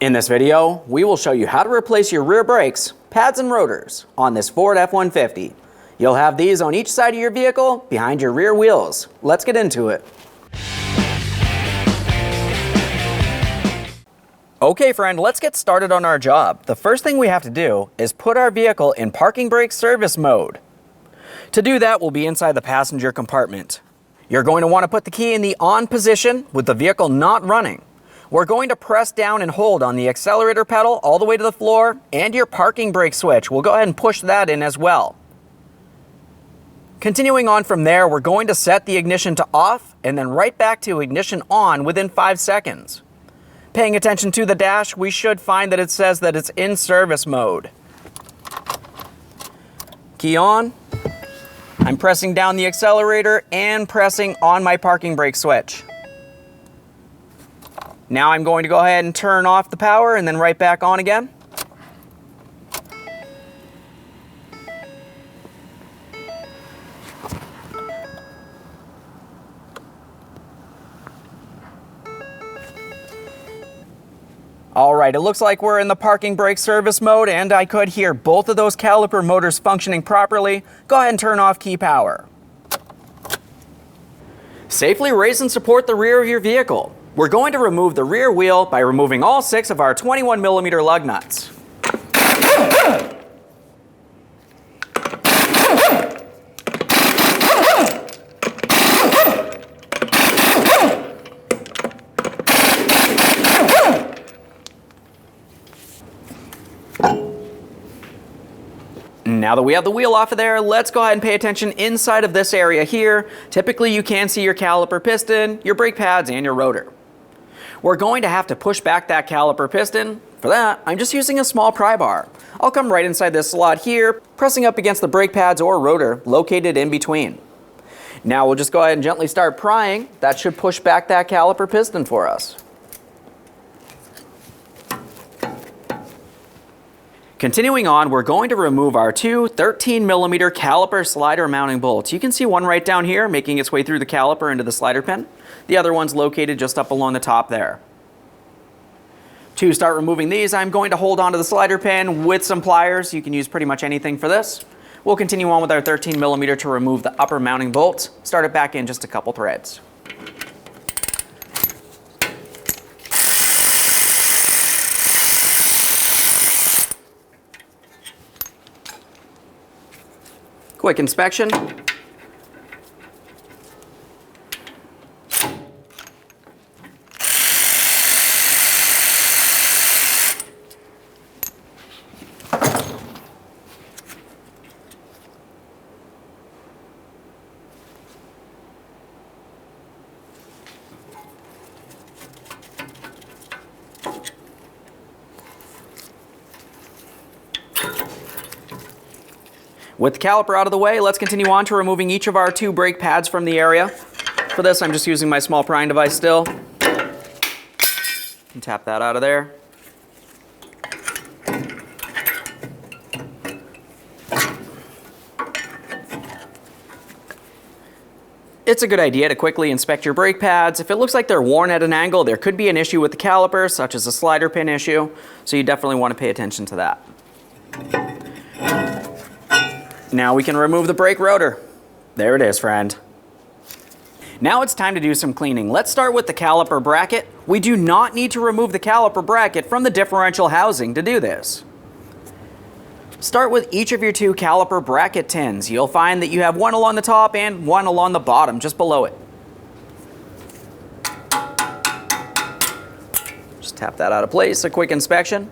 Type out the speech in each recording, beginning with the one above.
In this video, we will show you how to replace your rear brakes, pads, and rotors on this Ford F-150. You'll have these on each side of your vehicle behind your rear wheels. Let's get into it. Okay friend, let's get started on our job. The first thing we have to do is put our vehicle in parking brake service mode. To do that, we'll be inside the passenger compartment. You're going to want to put the key in the on position with the vehicle not running. We're going to press down and hold on the accelerator pedal all the way to the floor, and your parking brake switch. We'll go ahead and push that in as well. Continuing on from there, we're going to set the ignition to off and then right back to ignition on within 5 seconds. Paying attention to the dash, we should find that it says that it's in service mode. Key on. I'm pressing down the accelerator and pressing on my parking brake switch. Now I'm going to go ahead and turn off the power and then right back on again. All right, it looks like we're in the parking brake service mode and I could hear both of those caliper motors functioning properly. Go ahead and turn off key power. Safely raise and support the rear of your vehicle. We're going to remove the rear wheel by removing all 6 of our 21mm lug nuts. Now that we have the wheel off of there, let's go ahead and pay attention inside of this area here. Typically you can see your caliper piston, your brake pads, and your rotor. We're going to have to push back that caliper piston. For that, I'm just using a small pry bar. I'll come right inside this slot here, pressing up against the brake pads or rotor located in between. Now we'll just go ahead and gently start prying. That should push back that caliper piston for us. Continuing on, we're going to remove our 2 13mm caliper slider mounting bolts. You can see one right down here making its way through the caliper into the slider pin. The other one's located just up along the top there. To start removing these, I'm going to hold onto the slider pin with some pliers. You can use pretty much anything for this. We'll continue on with our 13mm to remove the upper mounting bolts. Start it back in just a couple threads. Quick inspection. With the caliper out of the way, let's continue on to removing each of our 2 brake pads from the area. For this, I'm just using my small prying device still. And tap that out of there. It's a good idea to quickly inspect your brake pads. If it looks like they're worn at an angle, there could be an issue with the caliper, such as a slider pin issue, so you definitely want to pay attention to that. Now we can remove the brake rotor. There it is, friend. Now it's time to do some cleaning. Let's start with the caliper bracket. We do not need to remove the caliper bracket from the differential housing to do this. Start with each of your 2 caliper bracket tins. You'll find that you have one along the top and one along the bottom, just below it. Just tap that out of place, a quick inspection.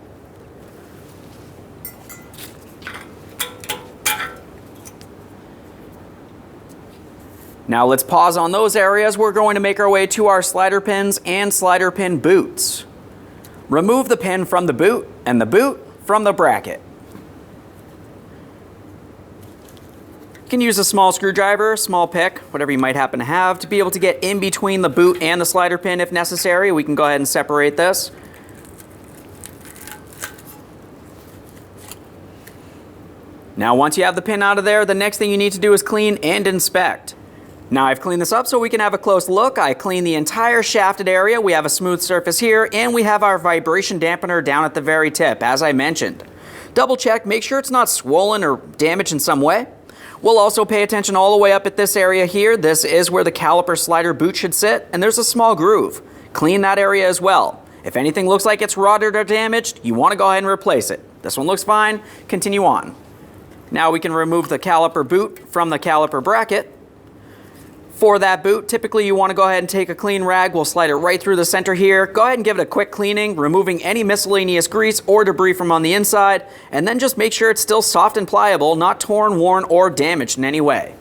Now let's pause on those areas. We're going to make our way to our slider pins and slider pin boots. Remove the pin from the boot and the boot from the bracket. You can use a small screwdriver, small pick, whatever you might happen to have, to be able to get in between the boot and the slider pin if necessary. We can go ahead and separate this. Now once you have the pin out of there, the next thing you need to do is clean and inspect. Now I've cleaned this up so we can have a close look. I cleaned the entire shafted area. We have a smooth surface here, and we have our vibration dampener down at the very tip, as I mentioned. Double check, make sure it's not swollen or damaged in some way. We'll also pay attention all the way up at this area here. This is where the caliper slider boot should sit, and there's a small groove. Clean that area as well. If anything looks like it's rotted or damaged, you want to go ahead and replace it. This one looks fine. Continue on. Now we can remove the caliper boot from the caliper bracket. For that boot, typically you want to go ahead and take a clean rag. We'll slide it right through the center here. Go ahead and give it a quick cleaning, removing any miscellaneous grease or debris from on the inside, and then just make sure it's still soft and pliable, not torn, worn, or damaged in any way.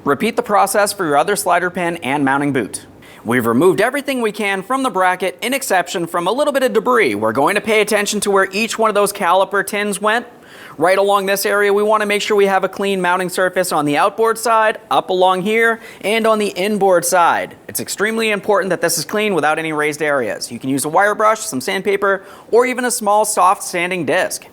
Repeat the process for your other slider pin and mounting boot. We've removed everything we can from the bracket, in exception from a little bit of debris. We're going to pay attention to where each one of those caliper tins went. Right along this area, we want to make sure we have a clean mounting surface on the outboard side, up along here, and on the inboard side. It's extremely important that this is clean without any raised areas. You can use a wire brush, some sandpaper, or even a small soft sanding disc.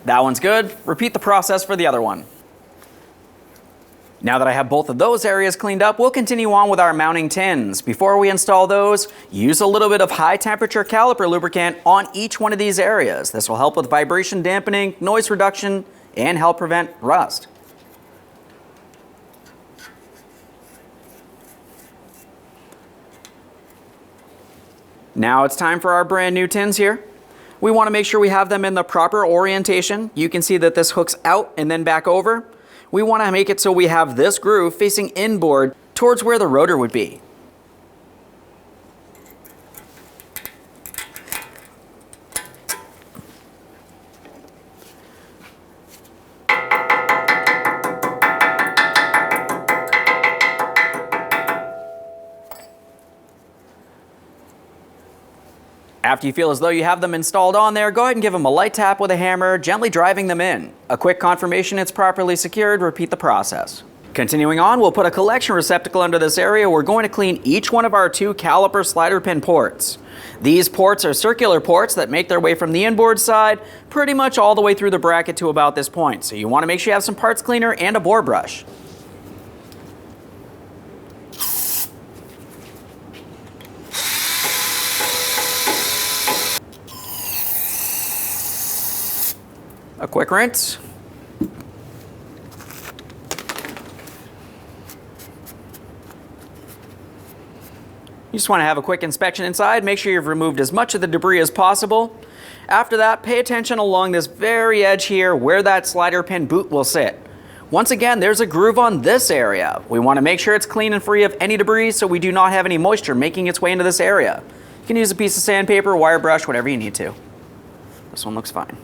That one's good. Repeat the process for the other one. Now that I have both of those areas cleaned up, we'll continue on with our mounting tins. Before we install those, use a little bit of high temperature caliper lubricant on each one of these areas. This will help with vibration dampening, noise reduction, and help prevent rust. Now it's time for our brand new tins here. We want to make sure we have them in the proper orientation. You can see that this hooks out and then back over. We want to make it so we have this groove facing inboard towards where the rotor would be. After you feel as though you have them installed on there, go ahead and give them a light tap with a hammer, gently driving them in. A quick confirmation it's properly secured, repeat the process. Continuing on, we'll put a collection receptacle under this area. We're going to clean each one of our two caliper slider pin ports. These ports are circular ports that make their way from the inboard side pretty much all the way through the bracket to about this point. So you want to make sure you have some parts cleaner and a bore brush. A quick rinse. You just want to have a quick inspection inside, make sure you've removed as much of the debris as possible. After that, pay attention along this very edge here where that slider pin boot will sit. Once again, there's a groove on this area. We want to make sure it's clean and free of any debris so we do not have any moisture making its way into this area. You can use a piece of sandpaper, wire brush, whatever you need to. This one looks fine.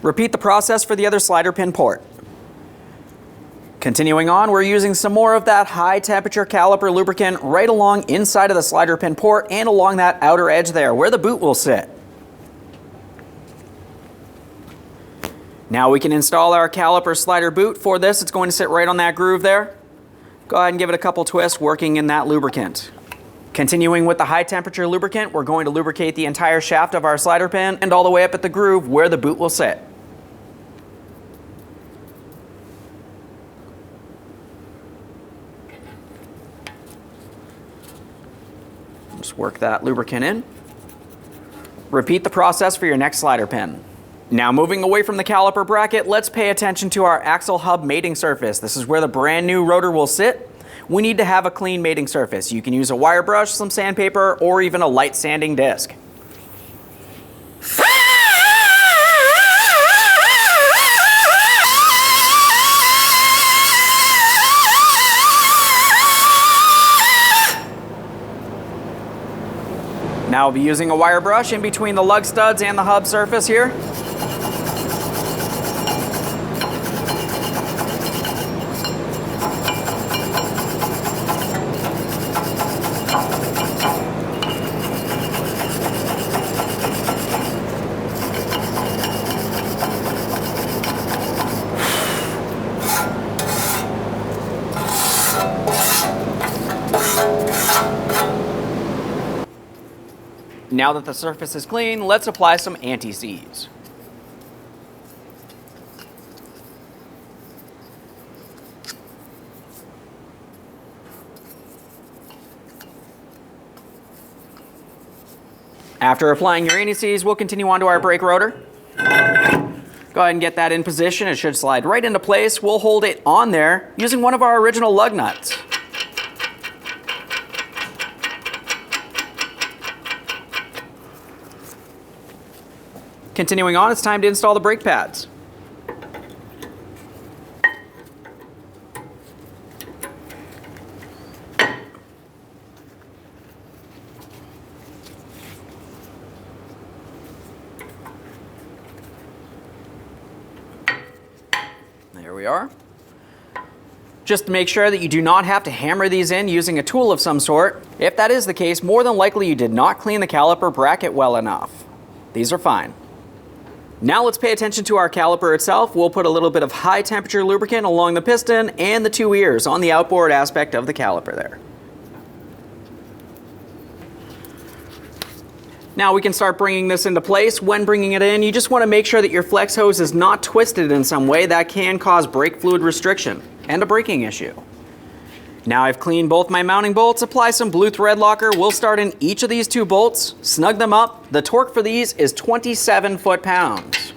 Repeat the process for the other slider pin port. Continuing on, we're using some more of that high temperature caliper lubricant right along inside of the slider pin port and along that outer edge there where the boot will sit. Now we can install our caliper slider boot. For this, it's going to sit right on that groove there. Go ahead and give it a couple twists working in that lubricant. Continuing with the high temperature lubricant, we're going to lubricate the entire shaft of our slider pin and all the way up at the groove where the boot will sit. Just work that lubricant in. Repeat the process for your next slider pin. Now moving away from the caliper bracket, let's pay attention to our axle hub mating surface. This is where the brand new rotor will sit. We need to have a clean mating surface. You can use a wire brush, some sandpaper, or even a light sanding disc. Now I'll be using a wire brush in between the lug studs and the hub surface here. Now that the surface is clean, let's apply some anti-seize. After applying your anti-seize, we'll continue on to our brake rotor. Go ahead and get that in position. It should slide right into place. We'll hold it on there using one of our original lug nuts. Continuing on, it's time to install the brake pads. There we are. Just to make sure that you do not have to hammer these in using a tool of some sort. If that is the case, more than likely you did not clean the caliper bracket well enough. These are fine. Now let's pay attention to our caliper itself. We'll put a little bit of high temperature lubricant along the piston and the two ears on the outboard aspect of the caliper there. Now we can start bringing this into place. When bringing it in, you just want to make sure that your flex hose is not twisted in some way that can cause brake fluid restriction and a braking issue. Now I've cleaned both my mounting bolts, apply some blue thread locker. We'll start in each of these two bolts, snug them up. The torque for these is 27 foot-pounds.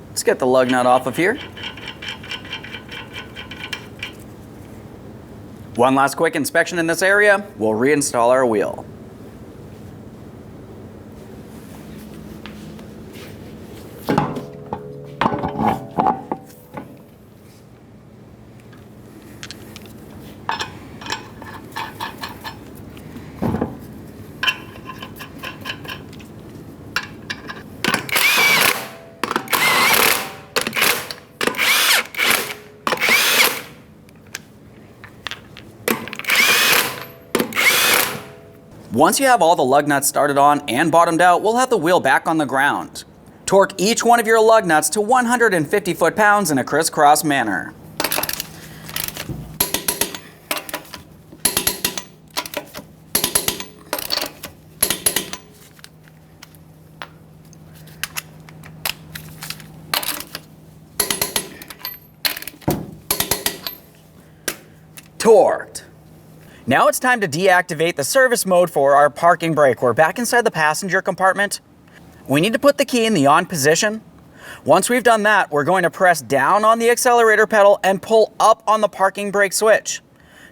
Let's get the lug nut off of here. One last quick inspection in this area, we'll reinstall our wheel. Once you have all the lug nuts started on and bottomed out, we'll have the wheel back on the ground. Torque each one of your lug nuts to 150 foot-pounds in a crisscross manner. Torqued. Now it's time to deactivate the service mode for our parking brake. We're back inside the passenger compartment. We need to put the key in the on position. Once we've done that, we're going to press down on the accelerator pedal and pull up on the parking brake switch.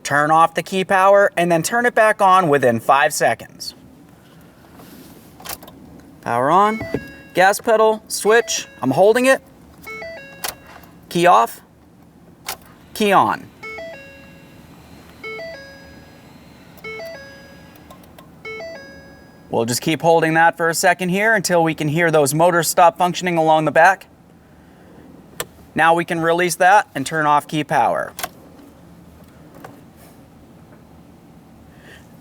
Turn off the key power and then turn it back on within 5 seconds. Power on, gas pedal, switch. I'm holding it. Key off, key on. We'll just keep holding that for a second here until we can hear those motors stop functioning along the back. Now we can release that and turn off key power.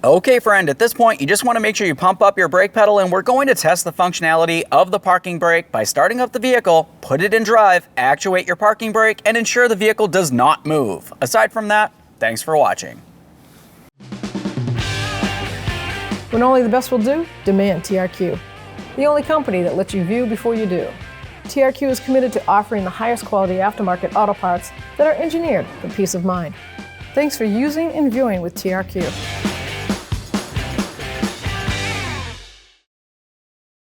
Okay friend, at this point you just want to make sure you pump up your brake pedal, and we're going to test the functionality of the parking brake by starting up the vehicle, put it in drive, actuate your parking brake, and ensure the vehicle does not move. Aside from that, thanks for watching. When only the best will do, demand TRQ. The only company that lets you view before you do. TRQ is committed to offering the highest quality aftermarket auto parts that are engineered for peace of mind. Thanks for using and viewing with TRQ.